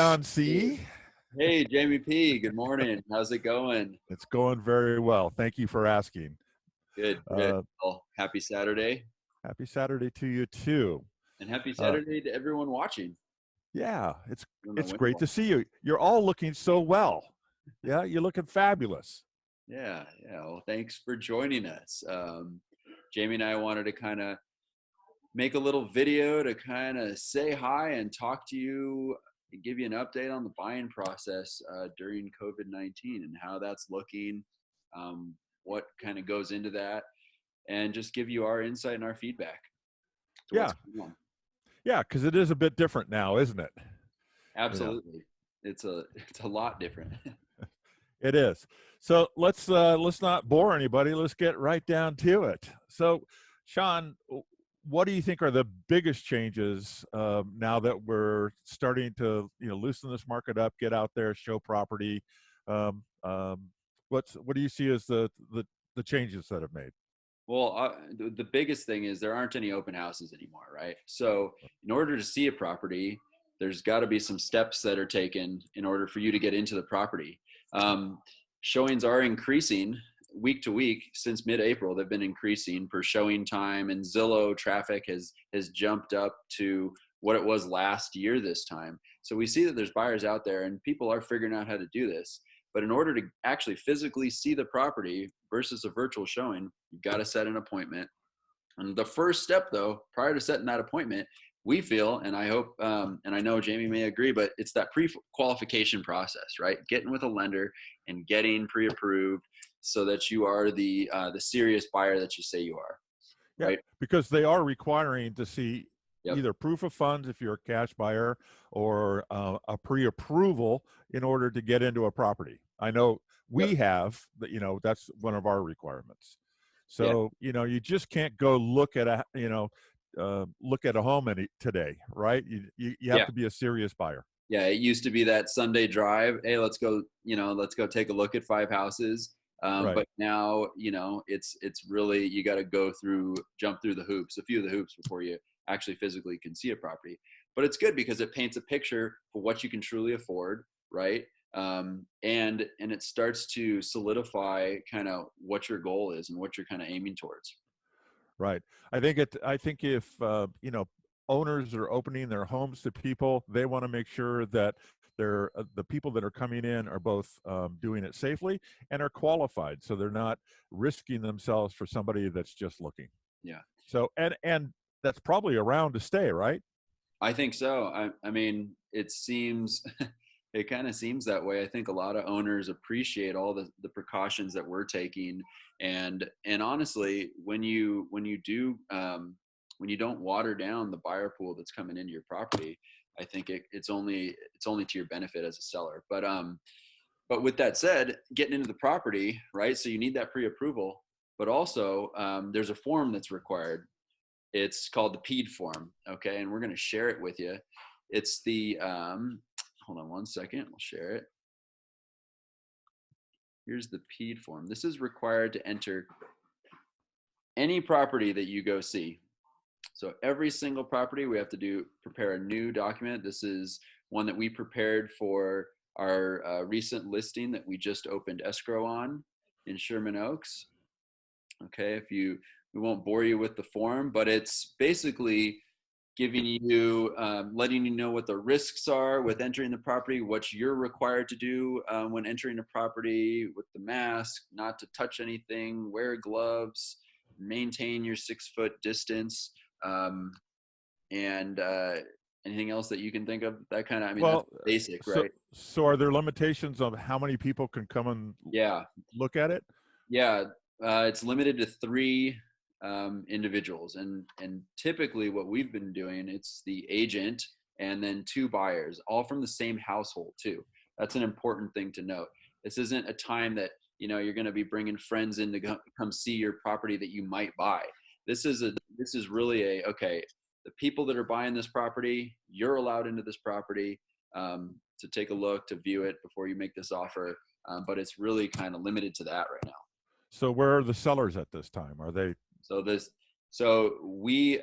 Shawn C. Hey, Jamie P. Good morning. How's it going? It's going very well. Thank you for asking. Good, good. Well, happy Saturday. Happy Saturday to you too. And happy Saturday to everyone watching. Yeah, I don't know it's when great to see you. You're all looking so well. Yeah, you're looking fabulous. Yeah. Well, thanks for joining us. Jamie and I wanted to kind of make a little video to kind of say hi and talk to you, give you an update on the buying process during COVID-19 and how that's looking, what kind of goes into that, and just give you our insight and our feedback to what's going on. Yeah, because it is a bit different now, isn't it? Absolutely. It's a lot different. It is. So let's not bore anybody. Let's get right down to it. So, Shawn, what do you think are the biggest changes now that we're starting to loosen this market up, get out there, show property? What do you see as the changes that have made? Well, the biggest thing is there aren't any open houses anymore, right? So in order to see a property, there's got to be some steps that are taken in order for you to get into the property. Showings are increasing week to week since mid-April. They've been increasing per showing time, and Zillow traffic has jumped up to what it was last year this time. So we see that there's buyers out there and people are figuring out how to do this. But in order to actually physically see the property versus a virtual showing, you've got to set an appointment. And the first step, though, prior to setting that appointment, we feel, and I hope, and I know Jamie may agree, but it's that pre-qualification process, right? Getting with a lender and getting pre-approved so that you are the serious buyer that you say you are, right? Because they are requiring to see either proof of funds if you're a cash buyer or a pre-approval in order to get into a property. I know we have, that's one of our requirements. So, you just can't go look at a home today, right? You have to be a serious buyer. Yeah, it used to be that Sunday drive. Hey, let's go take a look at 5 houses. Right. But now, it's really, you got to jump through a few of the hoops before you actually physically can see a property. But it's good because it paints a picture for what you can truly afford, right? And it starts to solidify kind of what your goal is and what you're kind of aiming towards. Right. I think if owners are opening their homes to people, they want to make sure that the people that are coming in are both doing it safely and are qualified, so they're not risking themselves for somebody that's just looking. Yeah. So and that's probably around to stay, right? I think so. I mean, it kind of seems that way. I think a lot of owners appreciate all the precautions that we're taking, and honestly, when you don't water down the buyer pool that's coming into your property, I think it's only to your benefit as a seller. But with that said, getting into the property, right? So you need that pre-approval, but also there's a form that's required. It's called the PED form, okay? And we're going to share it with you. It's the hold on one second, I'll share it. Here's the PED form. This is required to enter any property that you go see. So every single property we have to prepare a new document. This is one that we prepared for our recent listing that we just opened escrow on in Sherman Oaks. Okay, we won't bore you with the form, but it's basically giving you, letting you know what the risks are with entering the property, what you're required to do when entering a property with the mask, not to touch anything, wear gloves, maintain your 6-foot distance, and anything else that you can think of. That kind of, that's basic, right? So are there limitations on how many people can come and look at it? Yeah, it's limited to 3 individuals, and typically what we've been doing, it's the agent and then 2 buyers, all from the same household too. That's an important thing to note. This isn't a time that you're going to be bringing friends in to come see your property that you might buy. This is really the people that are buying this property, you're allowed into this property to take a look, to view it before you make this offer, but it's really kind of limited to that right now. So where are the sellers at this time? Are they? So we,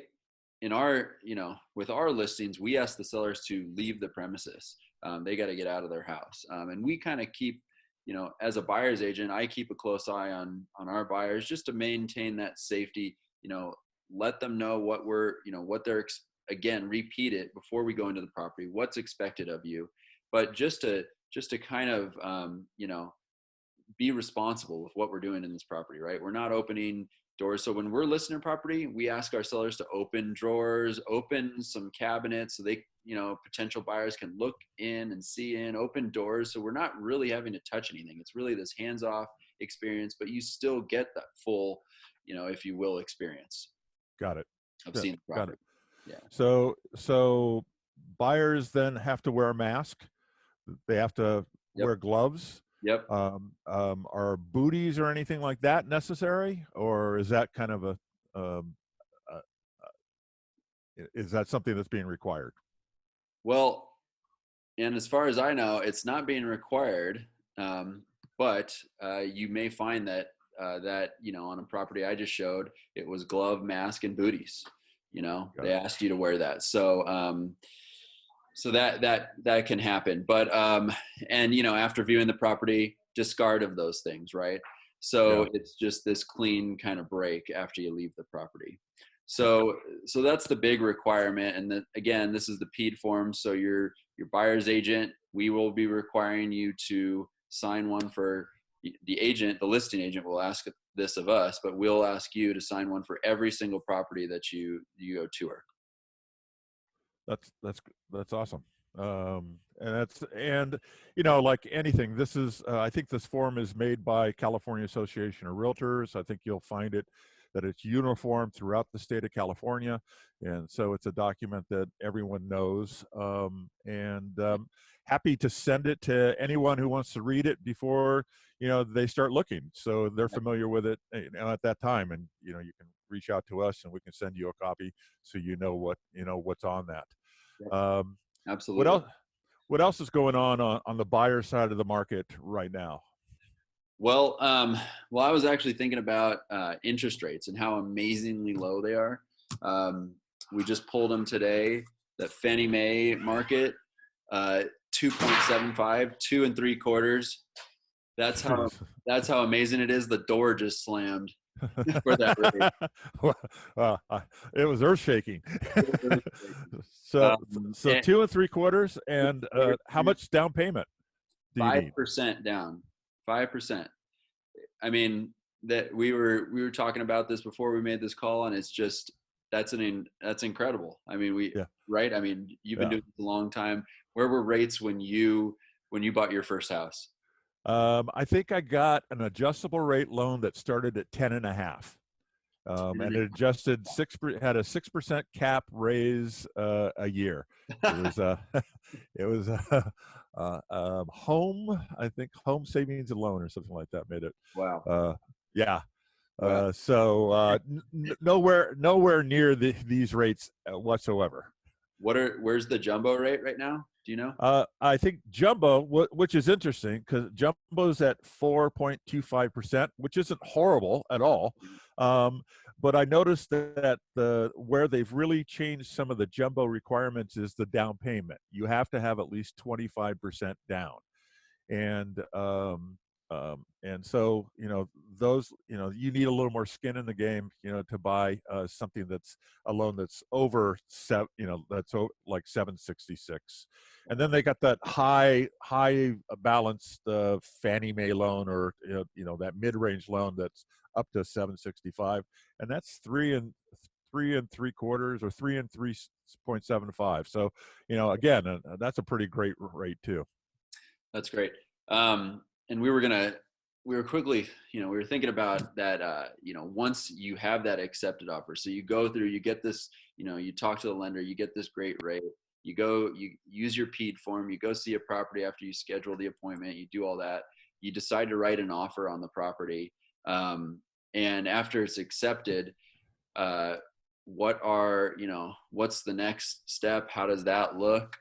in our, with our listings, we ask the sellers to leave the premises. they got to get out of their house. And we kind of keep, as a buyer's agent, I keep a close eye on our buyers just to maintain that safety, let them know what what they're, again, repeat it before we go into the property, what's expected of you, but just to kind of, be responsible with what we're doing in this property, right? We're not opening doors. So when we're listing a property, we ask our sellers to open drawers, open some cabinets so they, potential buyers can look in and see in, open doors. So we're not really having to touch anything. It's really this hands-off experience, but you still get that full, if you will, experience. Got it. Of seeing the property. Got it. Yeah. So buyers then have to wear a mask. They have to wear gloves. Yep. Are booties or anything like that necessary, or is that kind of is that something that's being required? Well, and as far as I know, it's not being required, but you may find that on a property I just showed, it was glove, mask, and booties. They asked you to wear that. So so that can happen, but and after viewing the property, discard of those things, right? So it's just this clean kind of break after you leave the property. So that's the big requirement. And then again, this is the PED form. So your buyer's agent, we will be requiring you to sign one for the agent. The listing agent will ask this of us, but we'll ask you to sign one for every single property that you go tour. That's awesome. And like anything, this is I think this form is made by California Association of Realtors. I think you'll find that it's uniform throughout the state of California, and so it's a document that everyone knows. Happy to send it to anyone who wants to read it before they start looking, so they're familiar with it at that time. And you can reach out to us, and we can send you a copy so what's on that. Absolutely. What else is going on the buyer side of the market right now? Well, I was actually thinking about interest rates and how amazingly low they are. We just pulled them today. The Fannie Mae market, 2.75, 2 3/4. That's how amazing it is. The door just slammed for that rate. It was earth shaking. So 2 3/4, and how much down payment do you need? 5% down. 5%. I mean, that we were talking about this before we made this call, and it's just that's incredible. I mean, right? I mean, you've been doing this a long time. Where were rates when you bought your first house? I think I got an adjustable rate loan that started at 10.5, and it adjusted had a 6% cap raise a year. It was home savings and loan or something like that made it. Wow. So nowhere near these rates whatsoever. Where's the jumbo rate right now? Do you know? I think jumbo, which is interesting because jumbo's at 4.25%, which isn't horrible at all. But I noticed that where they've really changed some of the jumbo requirements is the down payment. You have to have at least 25% down, and so those you need a little more skin in the game to buy something that's a loan that's over that's like 766. And then they got that high balanced Fannie Mae loan, or that mid-range loan that's up to 765, and that's 3 3/4 or 3 3.75. So again, that's a pretty great rate too. That's great. And we were quickly, we were thinking about that, once you have that accepted offer, so you go through, you get this, you talk to the lender, you get this great rate, you use your PED form, you go see a property after you schedule the appointment, you do all that, you decide to write an offer on the property. And after it's accepted, what's the next step? How does that look?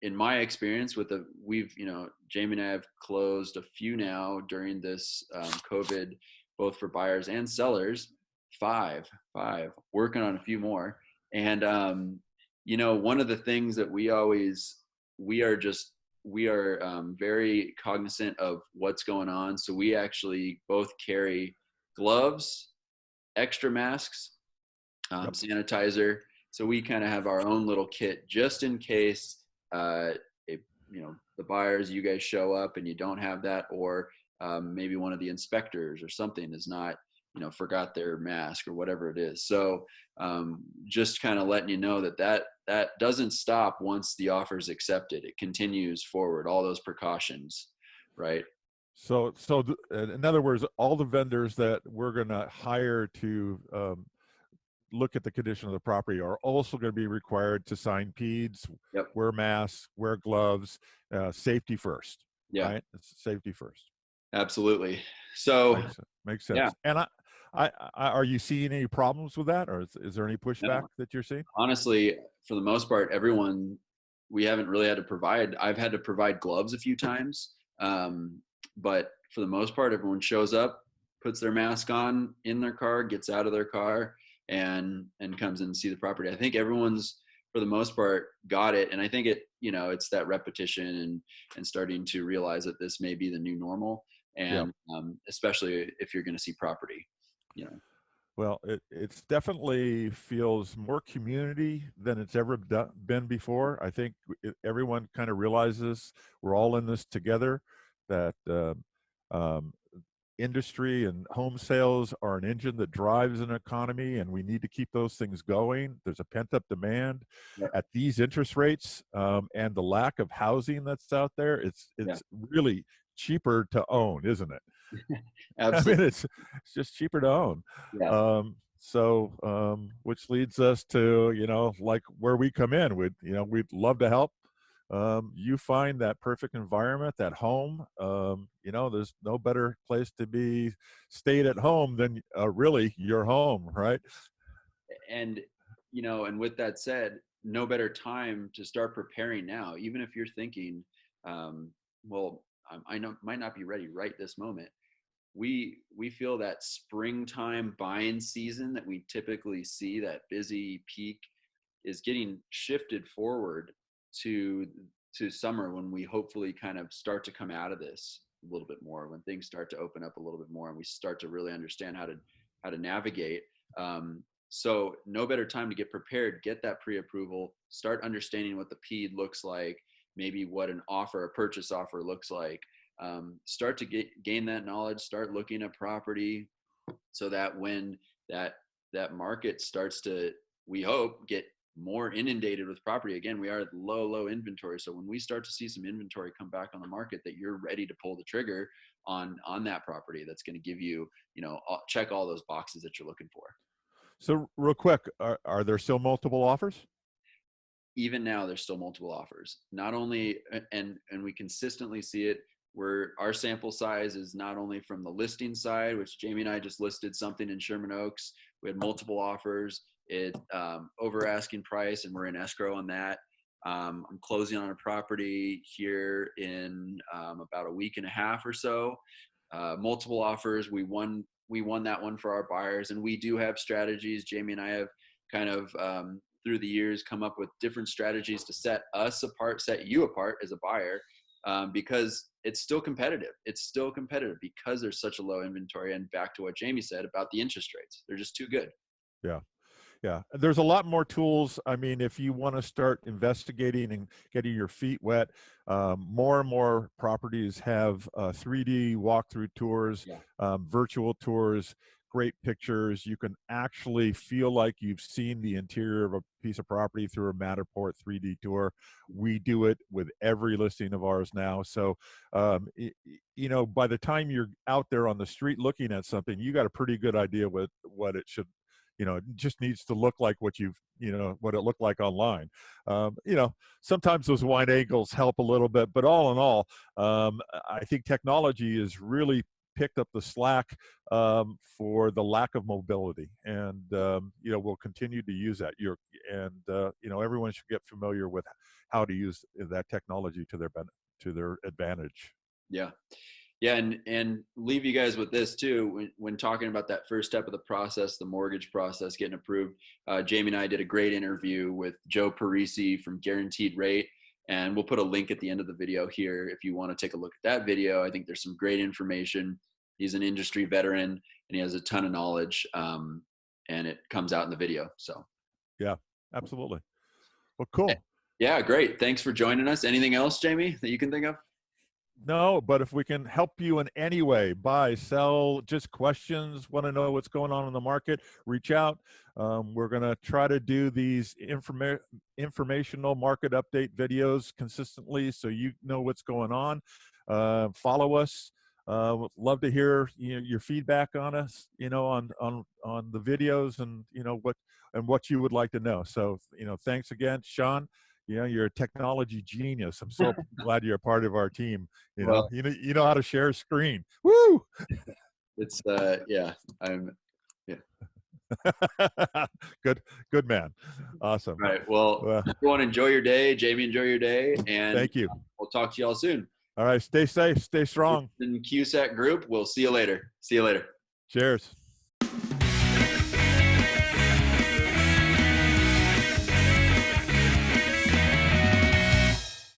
In my experience Jamie and I have closed a few now during this COVID, both for buyers and sellers, five, working on a few more. And One of the things that we are just, we are very cognizant of what's going on. So we actually both carry gloves, extra masks, Yep. sanitizer. So we kind of have our own little kit just in case, if, the buyers, you guys show up and you don't have that, or maybe one of the inspectors or something is not, forgot their mask or whatever it is. So just kind of letting you know that doesn't stop once the offer is accepted. It continues forward, all those precautions, right? So in other words, all the vendors that we're going to hire to look at the condition of the property are also going to be required to sign PEDs, Yep. wear masks, wear gloves, safety first, Yeah, right? It's safety first. absolutely. So Makes yeah, sense. And are you seeing any problems with that, or is there any pushback no, that you're seeing? honestly, for the most part, everyone, we haven't really had to provide. I've had to provide gloves a few times, but for the most part, everyone shows up, puts their mask on in their car, gets out of their car, and comes in and see the property. I think everyone's, for the most part, got it, and I think it's that repetition and starting to realize that this may be the new normal, Yeah. and especially if you're going to see property, you know. Well, it's definitely feels more community than it's ever been before. I think everyone kind of realizes we're all in this together, that um, industry and home sales are an engine that drives an economy, and we need to keep those things going. There's a pent-up demand Yeah, at these interest rates, and the lack of housing that's out there. yeah, It's really cheaper to own, isn't it? I mean, absolutely. it's just cheaper to own. Yeah. Which leads us to, like where we come in. We'd love to help you find that perfect environment, that home. There's no better place to be stayed at home than really your home, right? And and with that said, no better time to start preparing now. Even if you're thinking, well, I know might not be ready right this moment. We feel that springtime buying season that we typically see, that busy peak, is getting shifted forward to summer, when we hopefully kind of start to come out of this a little bit more, when things start to open up a little bit more and we start to really understand how to navigate. So no better time to get prepared, get that pre-approval, start understanding what the PED looks like, maybe what a purchase offer looks like. Start to gain that knowledge, start looking at property, so that when that market starts to, we hope, get more inundated with property again. We are at low inventory, so when we start to see some inventory come back on the market, that you're ready to pull the trigger on that property that's going to give you, check all those boxes that you're looking for. So real quick, are there still multiple offers? Even now there's still multiple offers, not only, and we consistently see it, where our sample size is not only from the listing side, which Jamie and I just listed something in Sherman Oaks. We had multiple offers, it over asking price, and we're in escrow on that. I'm closing on a property here in about a week and a half or so. Multiple offers. We won that one for our buyers, and we do have strategies. Jamie and I have kind of through the years come up with different strategies to set us apart, set you apart as a buyer, because it's still competitive. It's still competitive because there's such a low inventory. And back to what Jamie said about the interest rates, they're just too good. Yeah. Yeah, there's a lot more tools. I mean, if you want to start investigating and getting your feet wet, more and more properties have 3D walkthrough tours, Yeah. virtual tours, great pictures. You can actually feel like you've seen the interior of a piece of property through a Matterport 3D tour. We do it with every listing of ours now. So, by the time you're out there on the street looking at something, you got a pretty good idea what it should, it just needs to look like what what it looked like online. Sometimes those wide angles help a little bit, but all in all, I think technology has really picked up the slack for the lack of mobility, and we'll continue to use that. Everyone should get familiar with how to use that technology to their advantage. Yeah. Yeah, and leave you guys with this too. When talking about that first step of the process, the mortgage process getting approved, Jamie and I did a great interview with Joe Parisi from Guaranteed Rate, and we'll put a link at the end of the video here if you want to take a look at that video. I think there's some great information. He's an industry veteran and he has a ton of knowledge, and it comes out in the video. So yeah, absolutely. Well, cool. Yeah, great. Thanks for joining us. Anything else, Jamie, that you can think of? No, but if we can help you in any way, buy, sell, just questions, want to know what's going on in the market, reach out. We're going to try to do these informational market update videos consistently so you know what's going on. Follow us. Would love to hear your feedback on us, on the videos, and what you would like to know. So, thanks again, Shawn. You're a technology genius. I'm so glad you're a part of our team. Well, you know how to share a screen. Woo! It's yeah, I'm yeah. Good man. Awesome. All right. Well, everyone enjoy your day. Jamie, enjoy your day. And thank you. We'll talk to y'all soon. All right. Stay safe. Stay strong. In Cusack Group. We'll see you later. See you later. Cheers.